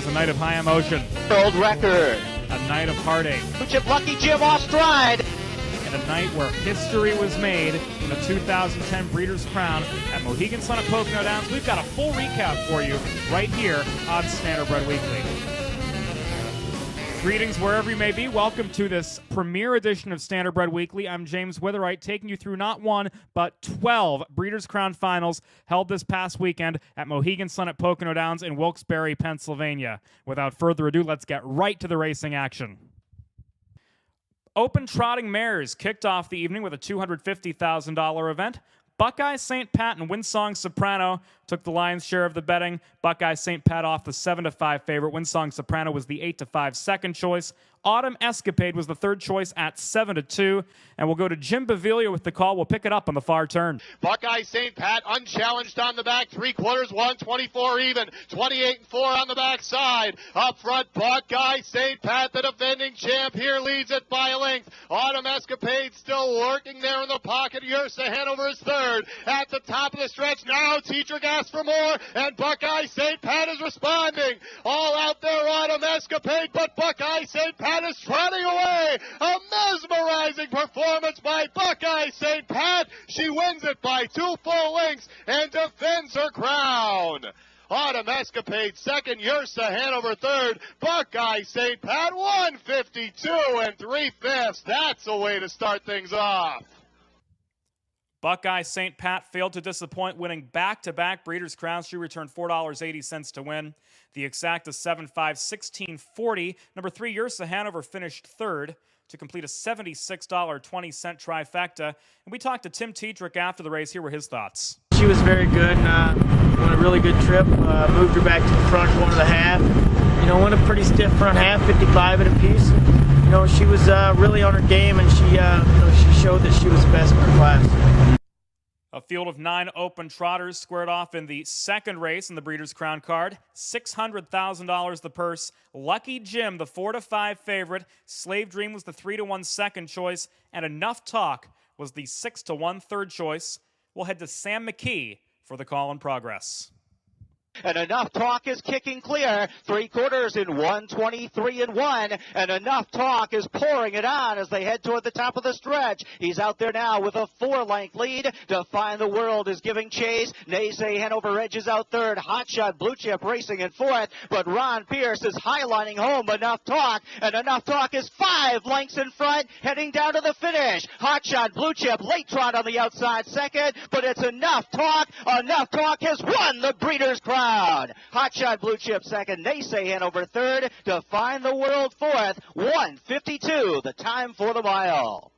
was a night of high emotion. World record. A night of heartache. Lucky Jim off stride. And a night where history was made in the 2010 Breeders' Crown at Mohegan Sun at Pocono Downs. We've got a full recap for you right here on Standardbred Weekly. Greetings wherever you may be. Welcome to this premiere edition of Standardbred Weekly. I'm James Witherite, taking you through not one, but 12 Breeders' Crown finals held this past weekend at Mohegan Sun at Pocono Downs in Wilkes-Barre, Pennsylvania. Without further ado, let's get right to the racing action. Open Trotting Mares kicked off the evening with a $250,000 event. Buckeye St. Pat and Winsong Soprano took the lion's share of the betting. Buckeye St. Pat off the 7-5 favorite. Winsong Soprano was the 8-5 second choice. Autumn Escapade was the third choice at 7-2. And we'll go to Jim Baviglia with the call. We'll pick it up on the far turn. Buckeye St. Pat unchallenged on the back. 3/4 won, 24 even. 28-4 on the back side. Up front, Buckeye St. Pat, the defending champ, here leads it by a length. Autumn Escapade still lurking there in the pocket. Yersa Hanover is third. At the top of the stretch now, Tetrick asks for more, and Buckeye St. Pat is responding. All out there, Autumn Escapade, but Buckeye St. Pat is trotting away. A mesmerizing performance by Buckeye St. Pat. She wins it by 2 full lengths and defends her crown. Autumn Escapade second, Yersa Hanover third, Buckeye St. Pat 152 3/5. That's a way to start things off. Buckeye St. Pat failed to disappoint, winning back-to-back Breeders' Crowns. She returned $4.80 to win. The exacta 7-5, 1640. Number 3, Yersa Hanover finished third to complete a $76.20 trifecta. And we talked to Tim Tetrick after the race. Here were his thoughts. She was very good and won a really good trip. Moved her back to the front 1.5. Won a pretty stiff front half, 55 at a piece. She was really on her game, and she showed that she was the best in her class. A field of 9 open trotters squared off in the second race in the Breeders' Crown card. $600,000 the purse. Lucky Jim, the 4-5 favorite. Slave Dream was the 3-1 second choice. And Enough Talk was the 6-1 third choice. We'll head to Sam McKee for the call in progress. And Enough Talk is kicking clear. 3/4 in 123-1. And Enough Talk is pouring it on as they head toward the top of the stretch. He's out there now with a 4-length lead. Define the World is giving chase. Naysay Hanover edges out third. Hotshot Blue Chip racing in fourth. But Ron Pierce is highlining home Enough Talk. And Enough Talk is 5 lengths in front, heading down to the finish. Hotshot Blue Chip late trot on the outside second. But it's Enough Talk. Enough Talk has won the Breeders' Crown. Hotshot Blue Chip second, Naysay Hanover third, Define the World fourth, 1:52, the time for the mile.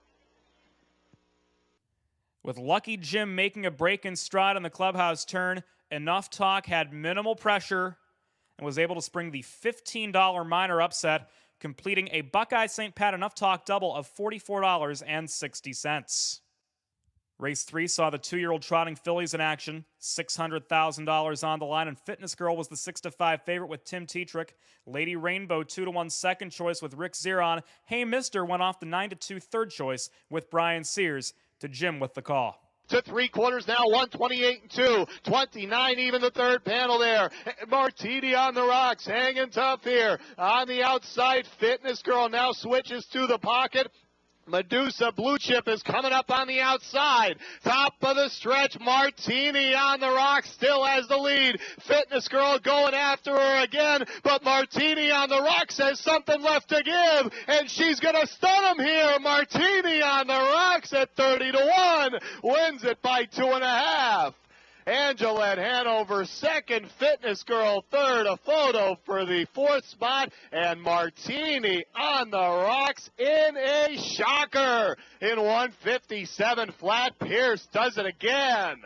With Lucky Jim making a break in stride on the clubhouse turn, Enough Talk had minimal pressure and was able to spring the $15 minor upset, completing a Buckeye St. Pat Enough Talk double of $44.60. Race 3 saw the 2-year-old trotting fillies in action, $600,000 on the line, and Fitness Girl was the 6-5 favorite with Tim Tetrick. Lady Rainbow 2-1 second choice with Rick Zeron. Hey Mister went off the 9-2 third choice with Brian Sears. To Jim with the call. To 3/4 now, 128-2, 29 even the third panel there. Martini on the rocks, hanging tough here. On the outside, Fitness Girl now switches to the pocket. Medusa Blue Chip is coming up on the outside. Top of the stretch, Martini on the rocks still has the lead. Fitness Girl going after her again, but Martini on the rocks has something left to give, and she's going to stun him here. Martini on the rocks at 30-1, wins it by 2.5. Angelette Hanover second, Fitness Girl third, a photo for the fourth spot, and Martini on the rocks in a shocker. In 157 flat, Pierce does it again.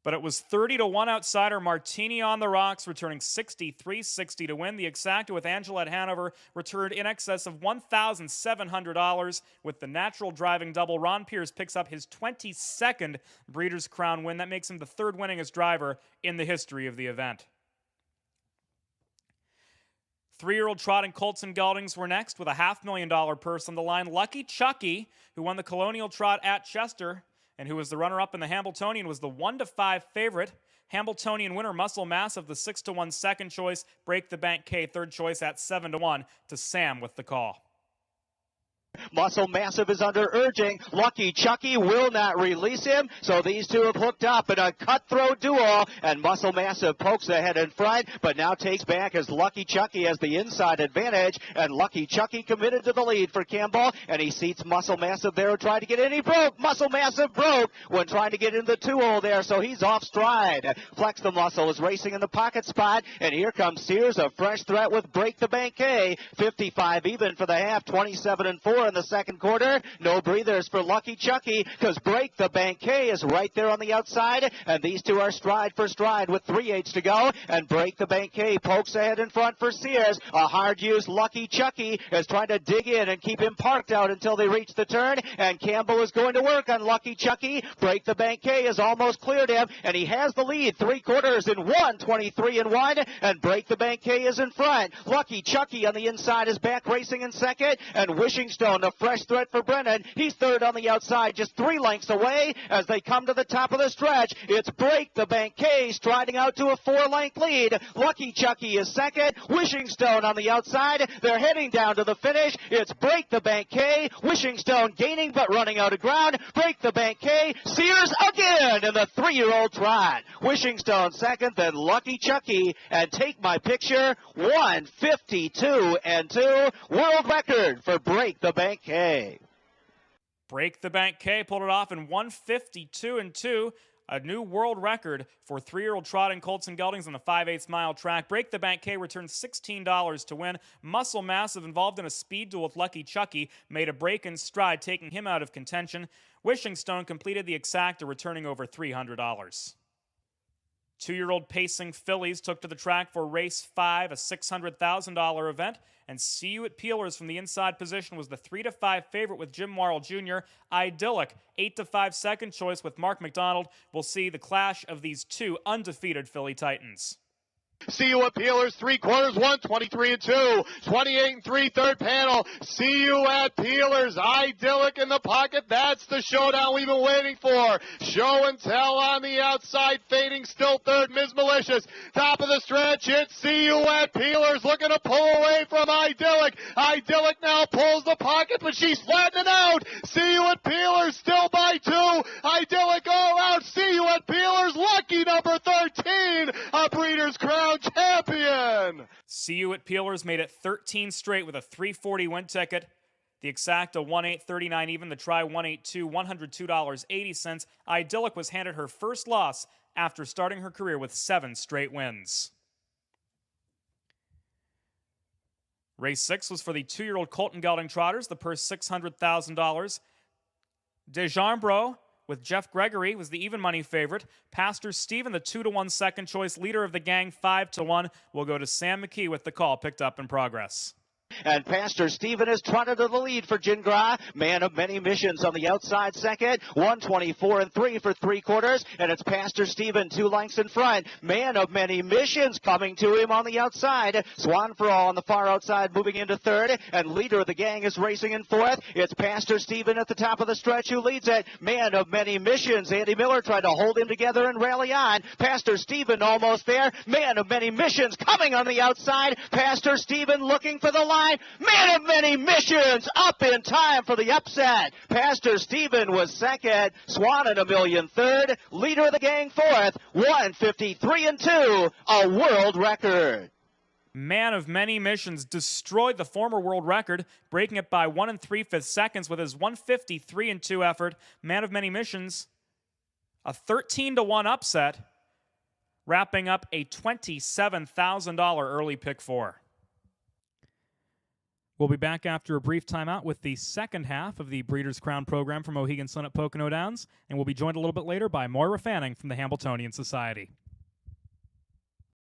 But it was 30-1 outsider Martini on the rocks, returning 63.60 to win. The exacta with Angelette Hanover returned in excess of $1,700 with the natural driving double. Ron Pierce picks up his 22nd Breeders' Crown win. That makes him the third winningest driver in the history of the event. 3-year-old trotting colts and geldings were next with a $500,000 purse on the line. Lucky Chucky, who won the Colonial Trot at Chester, and who was the runner-up in the Hambletonian, was the 1-5 favorite. Hambletonian winner Muscle Massive, the 6-1 second choice. Break the Bank K, third choice at 7-1 to Sam with the call. Muscle Massive is under urging. Lucky Chucky will not release him, so these two have hooked up in a cutthroat duel, and Muscle Massive pokes ahead in front, but now takes back as Lucky Chucky has the inside advantage, and Lucky Chucky committed to the lead for Campbell, and he seats Muscle Massive there trying to get in. He broke. Muscle Massive broke when trying to get in the 2-hole there, so he's off stride. Flex the Muscle is racing in the pocket spot, and here comes Sears, a fresh threat with Break the Bank K. 55 even for the half, 27-4 in the second quarter. No breathers for Lucky Chucky, because Break the Bank K is right there on the outside, and these two are stride for stride with 3/8 to go, and Break the Bank K pokes ahead in front for Sears. A hard-used Lucky Chucky is trying to dig in and keep him parked out until they reach the turn, and Campbell is going to work on Lucky Chucky. Break the Bank K has almost cleared him, and he has the lead 3 quarters in 1:23-1, and Break the Bank K is in front. Lucky Chucky on the inside is back racing in second, and Wishing Stone, the fresh threat for Brennan. He's third on the outside, just 3 lengths away as they come to the top of the stretch. It's Break the Bank K striding out to a 4-length lead. Lucky Chucky is second. Wishing Stone on the outside. They're heading down to the finish. It's Break the Bank K. Wishing Stone gaining but running out of ground. Break the Bank K. Sears again in the 3-year-old trot. Wishing Stone second, then Lucky Chucky, and take my picture. 1:52-2, world record for Break the Bank K. Break the Bank K pulled it off in 1:52-2, a new world record for 3-year-old trotting colts and geldings on the 5/8 mile track. Break the Bank K returns $16 to win. Muscle Massive, involved in a speed duel with Lucky Chucky, made a break in stride, taking him out of contention. Wishing Stone completed the exacta, returning over $300. 2-year-old pacing fillies took to the track for race 5, a $600,000 event, and See You at Peelers from the inside position was the 3-5 favorite with Jim Marl Jr. Idyllic, 8-5 second choice with Mark McDonald. We'll see the clash of these two undefeated filly titans. See You at Peelers, 3 quarters, 1:23-2, 28-3, third panel. See You at Peelers, Idyllic in the pocket. That's the showdown we've been waiting for. Show and Tell on the outside, fading still third, Ms. Malicious. Top of the stretch, it's See You at Peelers, looking to pull away from Idyllic. Idyllic now pulls the pocket, but she's flattening out. See You at Peelers, still by 2. Idyllic all out. See You at Peelers, lucky number 13, a Breeders' Crown champion. See You at Peelers made it 13 straight with a 340 win ticket. The exacta 1:839 even, the try 182, $102.80. Idyllic was handed her first loss after starting her career with 7 straight wins. Race 6 was for the 2-year-old colt and gelding trotters, the purse $600,000. Desjambro with Jeff Gregory was the even money favorite. Pastor Stephen, the 2-1 second choice leader of the gang, 5-1. We'll go to Sam McKee with the call picked up in progress. And Pastor Stephen has trotted to the lead for Gingras. Man of Many Missions on the outside second. 1:24-3 for 3 quarters. And it's Pastor Stephen 2 lengths in front. Man of Many Missions coming to him on the outside. Swan for All on the far outside moving into third. And leader of the gang is racing in fourth. It's Pastor Stephen at the top of the stretch who leads it. Man of Many Missions. Andy Miller tried to hold him together and rally on. Pastor Stephen almost there. Man of Many Missions coming on the outside. Pastor Stephen looking for the line. Man of Many Missions up in time for the upset. Pastor Stephen was second. Swan and a Million third. Leader of the gang fourth. 1:53-2, a world record. Man of Many Missions destroyed the former world record, breaking it by 1 3/5 seconds with his 1:53-2 effort. Man of Many Missions, a 13-1 upset, wrapping up a $27,000 early pick 4. We'll be back after a brief timeout with the second half of the Breeders' Crown program from Mohegan Sun at Pocono Downs, and we'll be joined a little bit later by Moira Fanning from the Hambletonian Society.